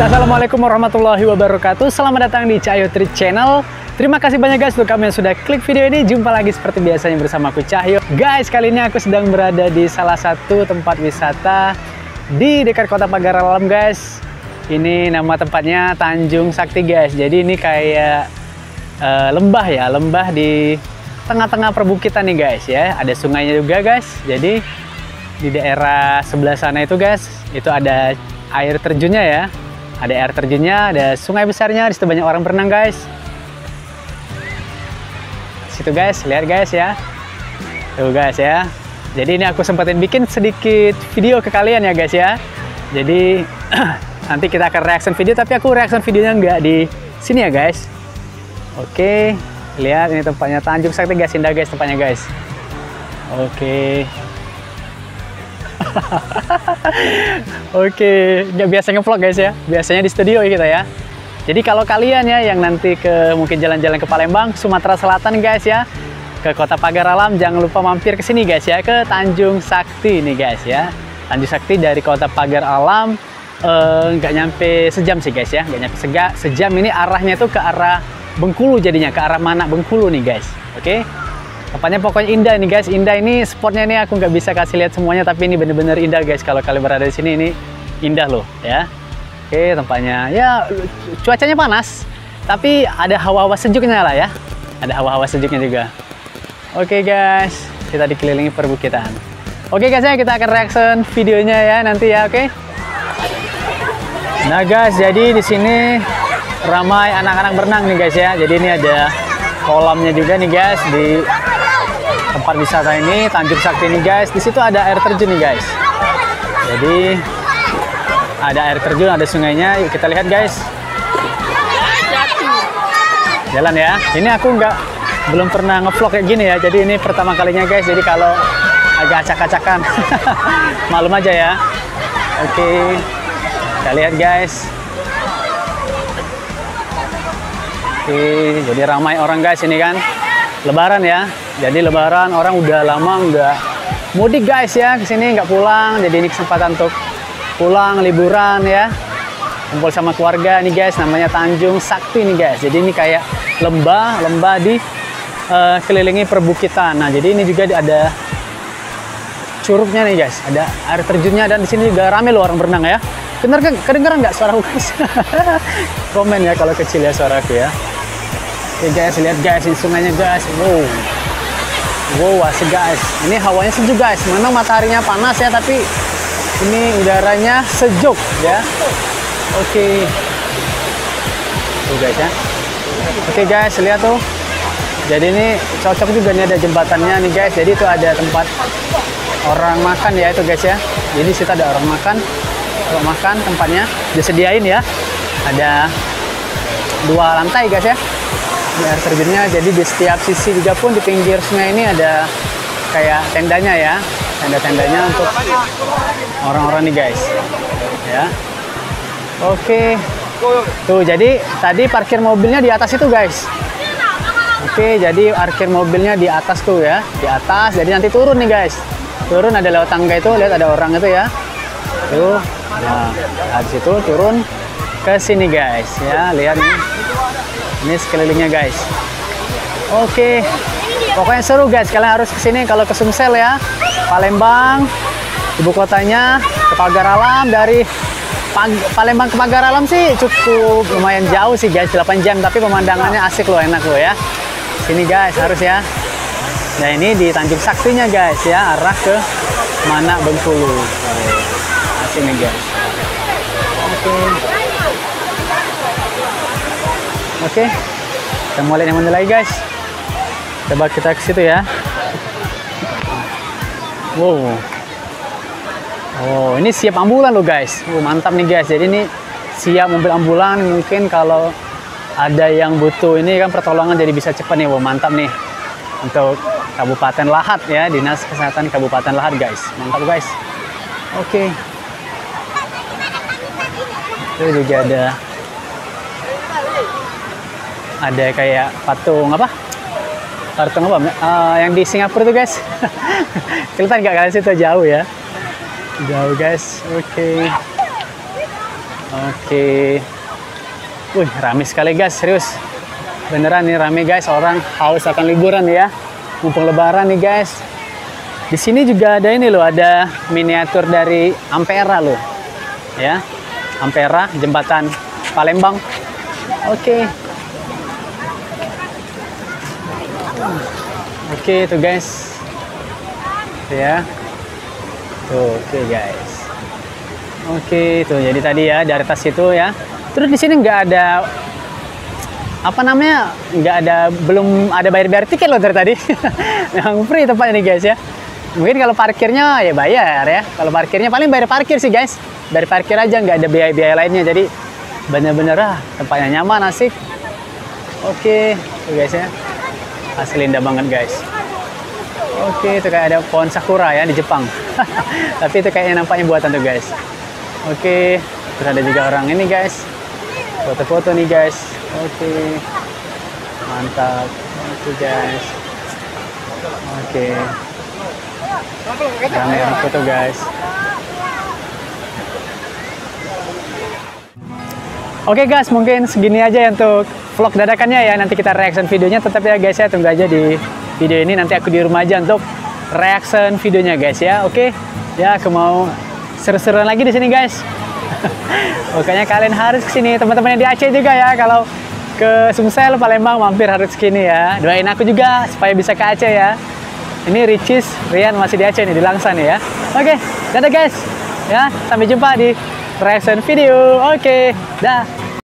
guys, assalamualaikum warahmatullahi wabarakatuh. Selamat datang di Cahyo Trip Channel. Terima kasih banyak guys untuk kamu yang sudah klik video ini. Jumpa lagi seperti biasanya bersama aku Cahyo. Guys, kali ini aku sedang berada di salah satu tempat wisata di dekat kota Pagar Alam guys. Ini nama tempatnya Tanjung Sakti guys. Jadi ini kayak lembah ya, lembah di tengah-tengah perbukitan nih guys ya. Ada sungainya juga guys. Jadi di daerah sebelah sana itu guys, itu ada air terjunnya ya. Ada air terjunnya, ada sungai besarnya, di situ banyak orang berenang guys. Situ guys, lihat guys ya. Tuh guys ya. Jadi ini aku sempetin bikin sedikit video ke kalian ya guys ya. Jadi nanti kita akan reaction video, tapi aku reaction videonya nggak di sini ya guys. Oke, lihat ini tempatnya Tanjung Sakti guys, indah guys tempatnya guys. Oke. Oke, nggak biasa ngevlog guys ya, biasanya di studio kita ya. Jadi kalau kalian ya yang nanti ke mungkin jalan-jalan ke Palembang, Sumatera Selatan guys ya, ke kota Pagar Alam, jangan lupa mampir ke sini guys ya, ke Tanjung Sakti nih guys ya. Tanjung Sakti dari kota Pagar Alam nggak nyampe sejam sih guys ya, nggak nyampe sejam. Ini arahnya tuh ke arah Bengkulu, jadinya ke arah Manak Bengkulu nih guys. Oke. Tempatnya pokoknya indah nih guys, indah ini spotnya ini aku nggak bisa kasih lihat semuanya, tapi ini bener-bener indah guys. Kalau kalian berada di sini ini indah loh ya. Oke, tempatnya ya cuacanya panas, tapi ada hawa-hawa sejuknya lah ya. Ada hawa-hawa sejuknya juga. Oke guys, kita dikelilingi perbukitan. Oke guys ya, kita akan reaction videonya ya nanti ya, oke. Nah guys, jadi di sini ramai anak-anak berenang nih guys ya. Jadi ini ada kolamnya juga nih guys di tempat wisata ini Tanjung Sakti ini guys. Di situ ada air terjun nih guys. Jadi ada air terjun, ada sungainya. Yuk kita lihat guys. Jalan ya. Ini aku belum pernah ngevlog kayak gini ya. Jadi ini pertama kalinya guys. Jadi kalau agak acak-acakan malum aja ya. Oke. Kita lihat guys. Oke, jadi ramai orang guys ini kan. Lebaran ya. Jadi lebaran orang udah lama nggak mudik guys ya ke sini, nggak pulang. Jadi ini kesempatan untuk pulang liburan ya. Kumpul sama keluarga nih guys, namanya Tanjung Sakti nih guys. Jadi ini kayak lembah di kelilingi perbukitan. Nah, jadi ini juga ada curugnya nih guys, ada air terjunnya, dan di sini juga rame loh orang berenang ya. Kedengeran nggak suaraku guys? Komen ya kalau kecil ya suaraku ya. Oke guys, lihat guys ini sungainya guys. Wow, asik guys. Ini hawanya sejuk guys. Memang mataharinya panas ya, tapi ini udaranya sejuk ya. Oke. Tuh guys ya. Oke guys, lihat tuh. Jadi ini cocok juga nih, ada jembatannya nih guys. Jadi itu ada tempat orang makan ya itu guys ya. Jadi di situ ada orang makan. Kalau makan tempatnya disediain ya. Ada 2 lantai guys ya. Air terjunnya, jadi di setiap sisi juga pun di pinggir sungai ini ada kayak tendanya ya, tenda-tendanya untuk orang-orang nih guys ya. Oke, tuh jadi tadi parkir mobilnya di atas itu guys. Oke, jadi parkir mobilnya di atas tuh ya, di atas. Jadi nanti turun nih guys, turun ada lewat tangga itu, lihat ada orang itu ya. Tuh, nah habis itu turun ke sini guys ya, lihat nih. Ini sekelilingnya guys. Oke, pokoknya seru guys. Kalian harus kesini kalau ke Sumsel ya, Palembang, ibu kotanya, ke Pagar Alam. Dari Palembang ke Pagar Alam sih cukup lumayan jauh sih guys, 8 jam. Tapi pemandangannya asik loh, enak loh ya. Sini guys harus ya. Nah ini di Tanjung Saktinya guys ya, arah ke Manak Bengkulu. Asik nih guys. Oke. Oke, kita mau lihat yang mana lagi guys. Coba kita ke situ ya. Wow. Oh, ini siap ambulan loh guys. Mantap nih guys. Jadi ini siap mobil ambulan. Mungkin kalau ada yang butuh ini kan pertolongan, jadi bisa cepat nih. Wow, mantap nih. Untuk Kabupaten Lahat ya, Dinas Kesehatan Kabupaten Lahat guys. Mantap guys. Oke. Itu juga ada kayak patung apa? Yang di Singapura tuh guys. Kelihatan nggak kalian situ, jauh ya? Jauh guys. Oke. Oke. Wih, rame sekali guys, serius. Beneran nih rame guys, orang haus akan liburan ya. Mumpung lebaran nih guys. Di sini juga ada ini loh, ada miniatur dari Ampera loh. Ya. Ampera, jembatan Palembang. Oke. Oke, itu guys. Ya. Tuh, oke guys. Oke, itu jadi tadi ya dari atas itu ya. Terus di sini nggak ada apa namanya, belum ada bayar tiket loh dari tadi. Yang free tempatnya nih guys ya. Mungkin kalau parkirnya ya bayar ya. Kalau parkirnya paling bayar parkir sih guys. Dari parkir aja, nggak ada biaya-biaya lainnya. Jadi bener-bener tempatnya nyaman, asik. Oke, tuh guys ya. Asli indah banget guys. Oke, itu kayak ada pohon sakura ya di Jepang. Tapi itu kayaknya nampaknya buatan tuh guys. Oke, terus ada juga orang ini guys. Foto-foto nih guys. Oke, mantap. Oke guys. Oke, rame orang foto guys. Oke guys, mungkin segini aja ya untuk vlog dadakannya ya. Nanti kita reaction videonya, tetap ya guys ya, tunggu aja di video ini. Nanti aku di rumah aja untuk reaction videonya guys ya. Oke, ya aku mau seru-seruan lagi di sini guys. Pokoknya kalian harus kesini, teman-teman yang di Aceh juga ya. Kalau ke Sumsel, Palembang, mampir harus kesini ya. Doain aku juga supaya bisa ke Aceh ya. Ini Ricis, Rian masih di Aceh nih, di Langsa nih ya. Oke, dadah guys. Ya, sampai jumpa di reaction video. Oke, dah.